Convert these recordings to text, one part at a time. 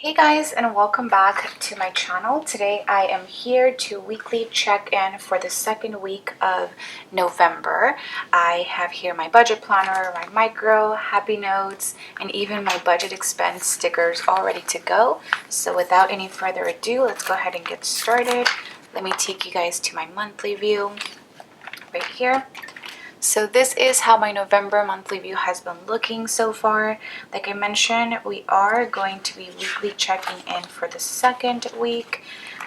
Hey guys, and welcome back to my channel. Today I am here to weekly check in for the second week of November. I have here my budget planner, my micro, happy notes, and even my budget expense stickers all ready to go. So without any further ado, let's go ahead and get started. Let me take you guys to my monthly view right here. So this is how my November monthly view has been looking so far. Like I mentioned, we are going to be weekly checking in for the second week,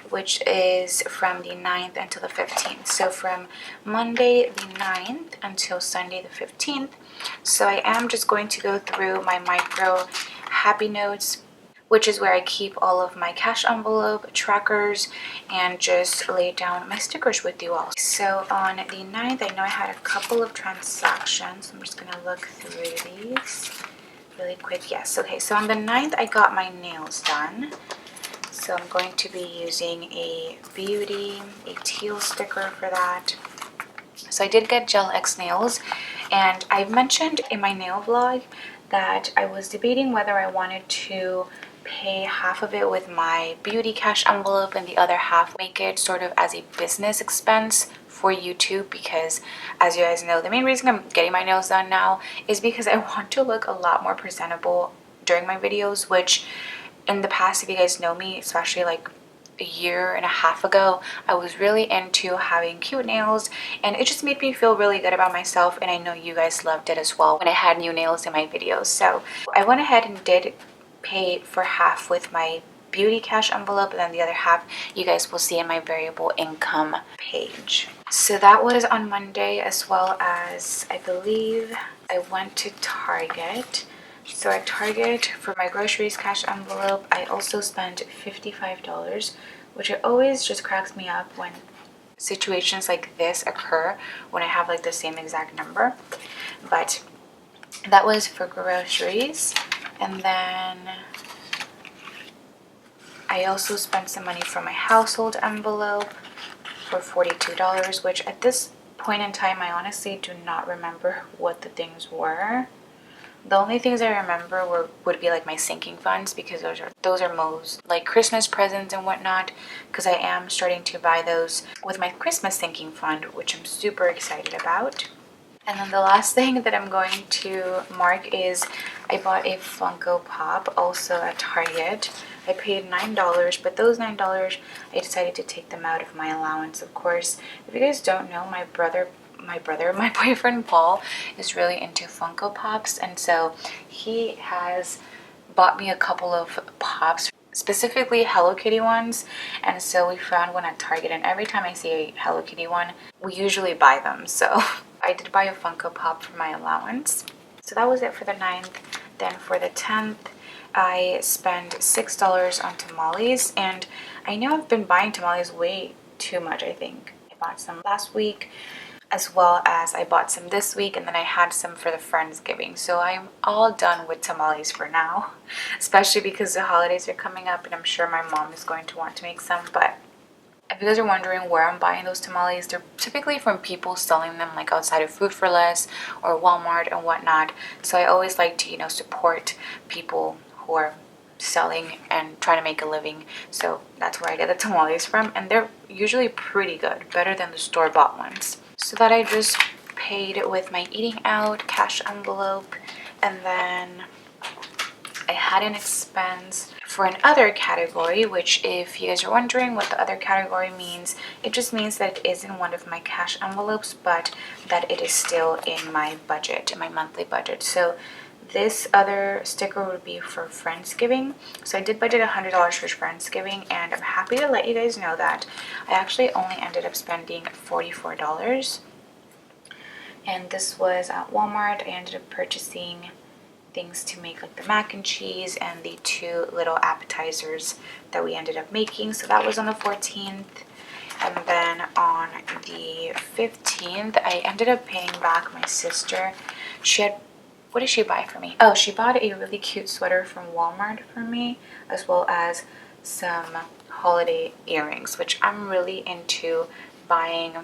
which is from the 9th until the 15th. So from Monday the 9th until Sunday the 15th. So I am just going to go through my micro happy notes, which is where I keep all of my cash envelope trackers and just lay down my stickers with you all. So on the 9th, I know I had a couple of transactions. I'm just gonna look through these really quick. Yes, okay, so on the 9th, I got my nails done. So I'm going to be using a teal sticker for that. So I did get Gel X nails, and I mentioned in my nail vlog that I was debating whether I wanted to pay half of it with my beauty cash envelope and the other half make it sort of as a business expense for YouTube, because as you guys know, the main reason I'm getting my nails done now is because I want to look a lot more presentable during my videos, which in the past, if you guys know me, especially like a year and a half ago, I was really into having cute nails, and it just made me feel really good about myself, and I know you guys loved it as well when I had new nails in my videos. So I went ahead and did pay for half with my beauty cash envelope, and then the other half you guys will see in my variable income page. So that was on Monday, as well as I believe I went to Target. So at Target, for my groceries cash envelope, I also spent $55, which it always just cracks me up when situations like this occur, when I have like the same exact number. But that was for groceries. And then I also spent some money for my household envelope for $42, which at this point in time, I honestly do not remember what the things were. The only things I remember would be like my sinking funds, because those are most like Christmas presents and whatnot, because I am starting to buy those with my Christmas sinking fund, which I'm super excited about. And then the last thing that I'm going to mark is I bought a Funko Pop also at Target. I paid $9, but those $9 I decided to take them out of my allowance, of course. If you guys don't know, my boyfriend Paul is really into Funko Pops, and so he has bought me a couple of pops, specifically Hello Kitty ones, and so we found one at Target, and every time I see a Hello Kitty one, we usually buy them. So I did buy a Funko Pop for my allowance. So that was it for the 9th. Then for the 10th, I spent $6 on tamales, and I know I've been buying tamales way too much. I think I bought some last week, as well as I bought some this week, and then I had some for the Friendsgiving. So I'm all done with tamales for now, especially because the holidays are coming up, and I'm sure my mom is going to want to make some. But if you guys are wondering where I'm buying those tamales, they're typically from people selling them like outside of Food for Less or Walmart and whatnot. So I always like to, support people who are selling and trying to make a living. So that's where I get the tamales from, and they're usually pretty good, better than the store-bought ones. So that I just paid with my eating out cash envelope, and then I had an expense for an other category, which, if you guys are wondering what the other category means, it just means that it is in one of my cash envelopes, but that it is still in my budget, in my monthly budget. So this other sticker would be for Friendsgiving. So I did budget $100 for Friendsgiving, and I'm happy to let you guys know that I actually only ended up spending $44. And this was at Walmart. I ended up purchasing things to make like the mac and cheese and the 2 little appetizers that we ended up making. So that was on the 14th. And then on the 15th, I ended up paying back my sister. What did she buy for me? Oh, she bought a really cute sweater from Walmart for me, as well as some holiday earrings, which I'm really into buying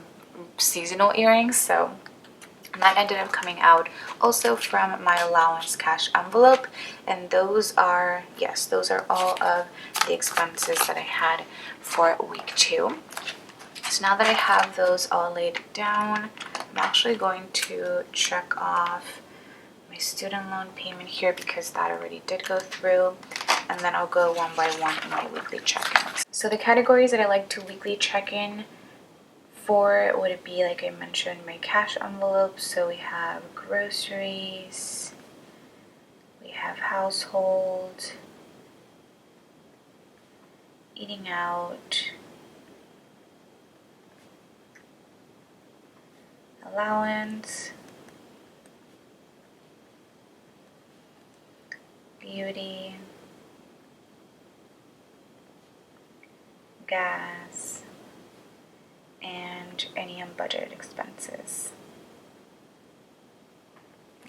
seasonal earrings. So And that ended up coming out also from my allowance cash envelope. And those are, yes, those are all of the expenses that I had for week 2. So now that I have those all laid down, I'm actually going to check off my student loan payment here because that already did go through. And then I'll go one by one in my weekly check-ins. So the categories that I like to weekly check in for would be, like I mentioned, my cash envelope. So we have groceries, we have household, eating out, allowance, beauty, gas, and any unbudgeted expenses.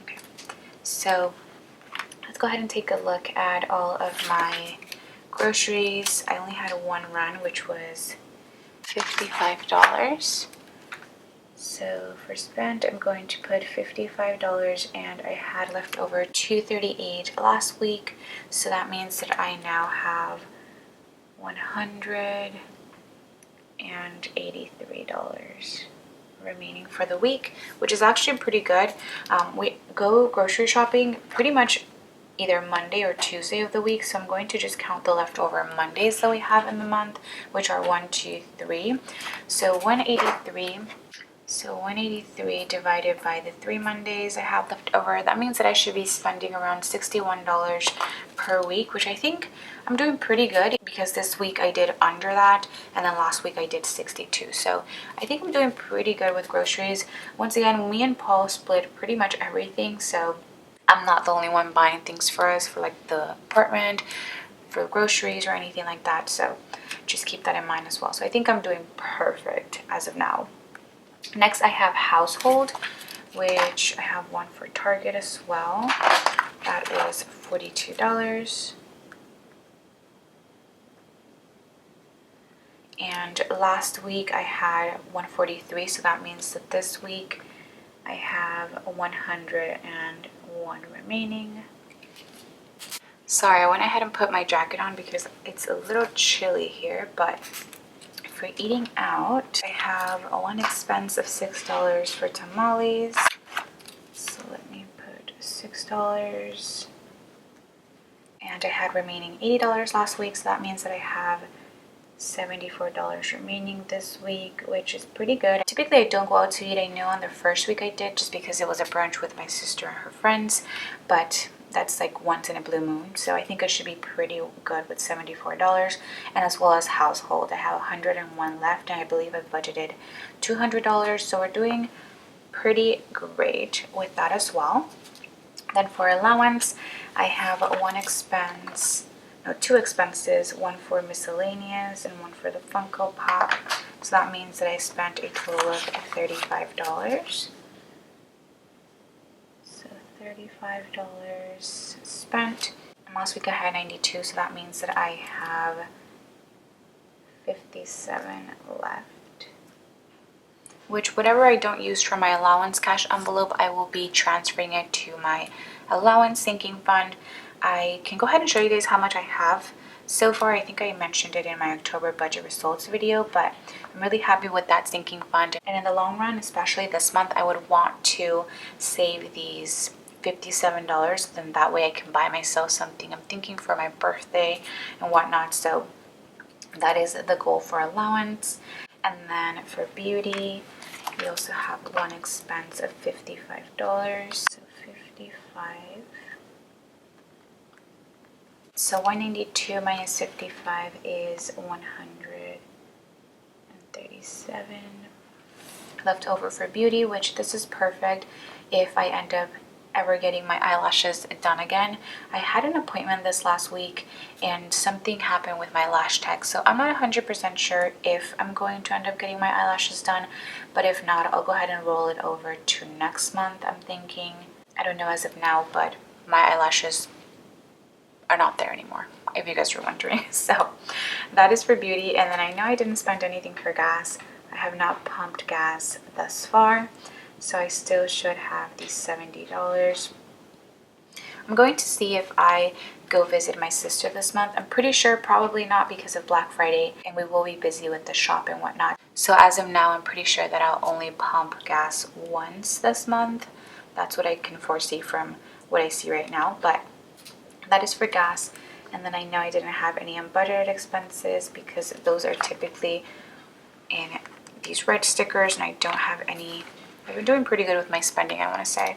Okay, so let's go ahead and take a look at all of my groceries. I only had one run, which was $55. So for spend, I'm going to put $55, and I had left over $238 last week. So that means that I now have $183 remaining for the week, which is actually pretty good. We go grocery shopping pretty much either Monday or Tuesday of the week, so I'm going to just count the leftover Mondays that we have in the month, which are 1, 2, 3. So 183 divided by the 3 Mondays I have left over, that means that I should be spending around $61 per week, which I think I'm doing pretty good because this week I did under that, and then last week I did 62. So I think I'm doing pretty good with groceries. Once again, me and Paul split pretty much everything, so I'm not the only one buying things for us for like the apartment, for groceries or anything like that. So just keep that in mind as well. So I think I'm doing perfect as of now. Next, I have household, which I have one for Target as well. That is $42. And last week I had $143, so that means that this week I have $101 remaining. Sorry, I went ahead and put my jacket on because it's a little chilly here, but for eating out, I have one expense of $6 for tamales. So let me put $6. And I had remaining $80 last week, so that means that I have $74 remaining this week, which is pretty good. Typically I don't go out to eat. I know on the first week I did just because it was a brunch with my sister and her friends, but that's like once in a blue moon, so I think I should be pretty good with $74. And as well as household, I have 101 left, and I believe I've budgeted $200, so we're doing pretty great with that as well. Then for allowance, I have two expenses, one for miscellaneous and one for the Funko Pop. So that means that I spent a total of $35. So $35 spent. And last week I had 92, so that means that I have 57 left. Which, whatever I don't use from my allowance cash envelope, I will be transferring it to my allowance sinking fund. I can go ahead and show you guys how much I have so far. I think I mentioned it in my October budget results video, but I'm really happy with that sinking fund. And in the long run, especially this month, I would want to save these $57, then that way I can buy myself something I'm thinking for my birthday and whatnot. So that is the goal for allowance. And then for beauty, we also have one expense of $55. So 55. So 192 minus 55 is 137 left over for beauty, which this is perfect if I end up ever getting my eyelashes done again. I had an appointment this last week and something happened with my lash tech, so I'm not 100% sure if I'm going to end up getting my eyelashes done, but if not, I'll go ahead and roll it over to next month. I'm thinking, I don't know as of now, but my eyelashes are not there anymore, if you guys were wondering. So that is for beauty. And then I know I didn't spend anything for gas. I have not pumped gas thus far, So I still should have these $70. I'm going to see if I go visit my sister this month. I'm pretty sure probably not because of Black Friday and we will be busy with the shop and whatnot. So as of now, I'm pretty sure that I'll only pump gas once this month. That's what I can foresee from what I see right now, but that is for gas. And then I know I didn't have any unbudgeted expenses because those are typically in these red stickers, and I don't have any. I've been doing pretty good with my spending, I want to say,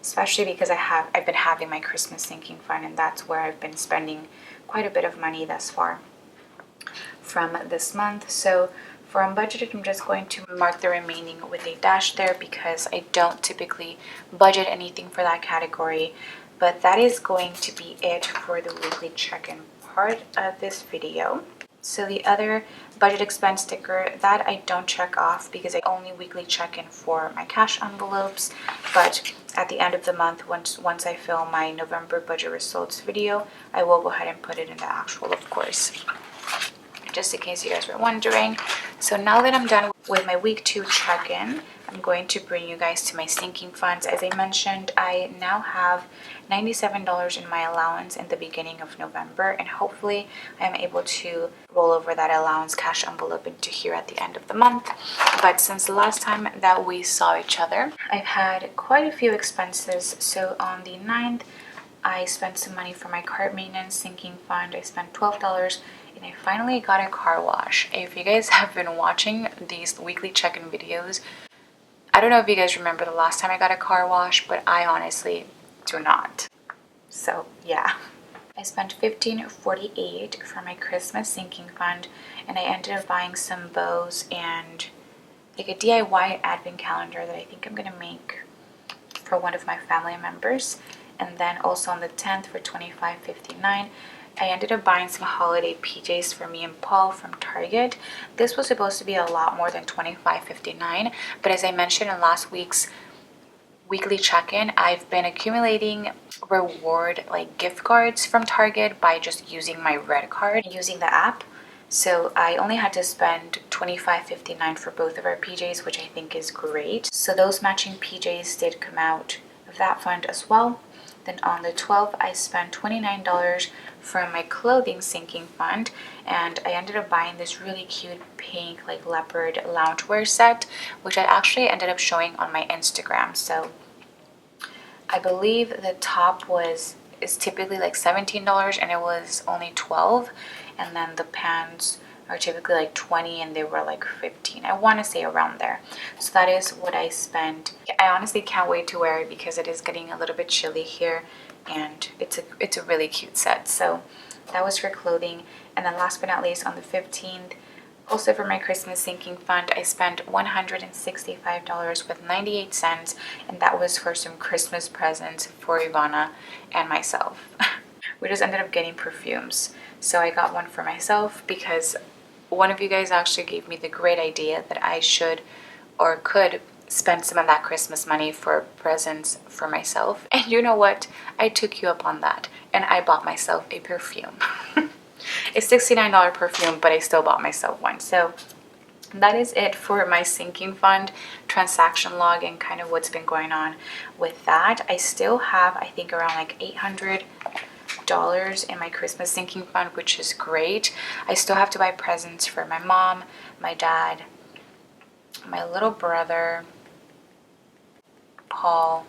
especially because I've been having my Christmas sinking fund, and that's where I've been spending quite a bit of money thus far from this month. So for unbudgeted, I'm just going to mark the remaining with a dash there because I don't typically budget anything for that category. But that is going to be it for the weekly check-in part of this video. So the other budget expense sticker, that I don't check off because I only weekly check in for my cash envelopes. But at the end of the month, once I film my November budget results video, I will go ahead and put it in the actual, of course, just in case you guys were wondering. So now that I'm done with my week 2 check-in, I'm going to bring you guys to my sinking funds. As I mentioned, I now have $97 in my allowance in the beginning of November, and hopefully I'm able to roll over that allowance cash envelope into here at the end of the month. But since the last time that we saw each other, I've had quite a few expenses. So on the 9th, I spent some money for my car maintenance sinking fund. I spent $12, and I finally got a car wash. If you guys have been watching these weekly check-in videos, I don't know if you guys remember the last time I got a car wash, but I honestly do not. So yeah, I spent $15.48 for my Christmas sinking fund, and I ended up buying some bows and like a DIY advent calendar that I think I'm gonna make for one of my family members. And then also on the 10th for $25.59, I ended up buying some holiday PJs for me and Paul from Target. This was supposed to be a lot more than $25.59, but as I mentioned in last week's weekly check-in, I've been accumulating reward like gift cards from Target by just using my red card, using the app. So I only had to spend $25.59 for both of our PJs, which I think is great. So those matching PJs did come out of that fund as well. Then on the 12th, I spent $29 from my clothing sinking fund, and I ended up buying this really cute pink like leopard loungewear set, which I actually ended up showing on my Instagram. So I believe the top is typically like $17 and it was only $12, and then the pants are typically like $20 and they were like $15. I want to say around there. So that is what I spent. I honestly can't wait to wear it because it is getting a little bit chilly here, and it's a really cute set. So that was for clothing. And then last but not least, on the 15th, also for my Christmas sinking fund, I spent $165 with 98 cents, and that was for some Christmas presents for Ivana and myself. We just ended up getting perfumes. So I got one for myself because one of you guys actually gave me the great idea that I should or could spend some of that Christmas money for presents for myself. And you know what? I took you up on that, and I bought myself a perfume. A $69 perfume, but I still bought myself one. So that is it for my sinking fund transaction log and kind of what's been going on with that. I still have, I think, around like $800 in my Christmas sinking fund, which is great. I still have to buy presents for my mom, my dad, my little brother, Paul.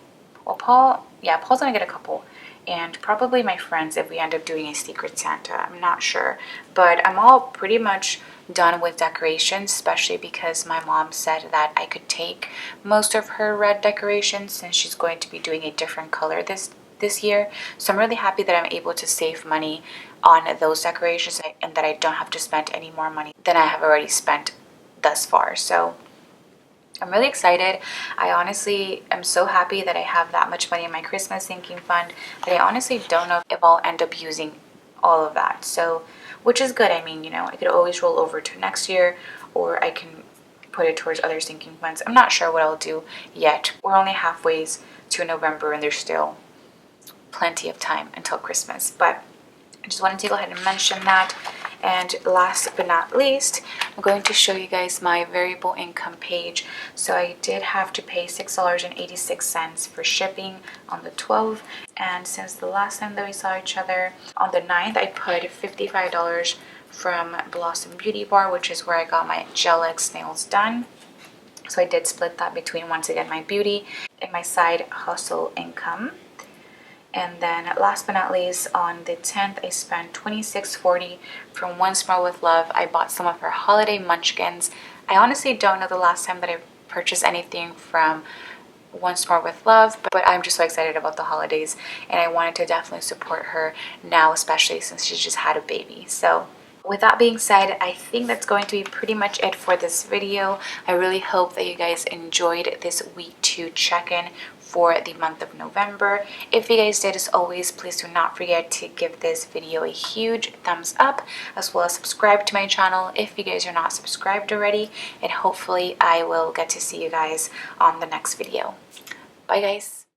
Well, Paul's gonna get a couple, and probably my friends if we end up doing a Secret Santa. I'm not sure, but I'm all pretty much done with decorations, especially because my mom said that I could take most of her red decorations since she's going to be doing a different color this year. So I'm really happy that I'm able to save money on those decorations and that I don't have to spend any more money than I have already spent thus far. So I'm really excited. I honestly am so happy that I have that much money in my Christmas sinking fund that I honestly don't know if I'll end up using all of that. So, which is good. I mean, you know, I could always roll over to next year, or I can put it towards other sinking funds. I'm not sure what I'll do yet. We're only halfway to November and there's still plenty of time until Christmas. But I just wanted to go ahead and mention that. And last but not least, I'm going to show you guys my variable income page. So I did have to pay $6.86 for shipping on the 12th. And since the last time that we saw each other, on the 9th, I put $55 from Blossom Beauty Bar, which is where I got my Gel X nails done. So I did split that between, once again, my beauty and my side hustle income. And then last but not least, on the 10th, I spent $26.40 from Once More With Love. I bought some of her holiday munchkins. I honestly don't know the last time that I purchased anything from Once More With Love, but I'm just so excited about the holidays, and I wanted to definitely support her now, especially since she's just had a baby. So with that being said, I think that's going to be pretty much it for this video. I really hope that you guys enjoyed this week 2 check-in for the month of November. If you guys did, as always, please do not forget to give this video a huge thumbs up, as well as subscribe to my channel if you guys are not subscribed already, and hopefully I will get to see you guys on the next video. Bye guys.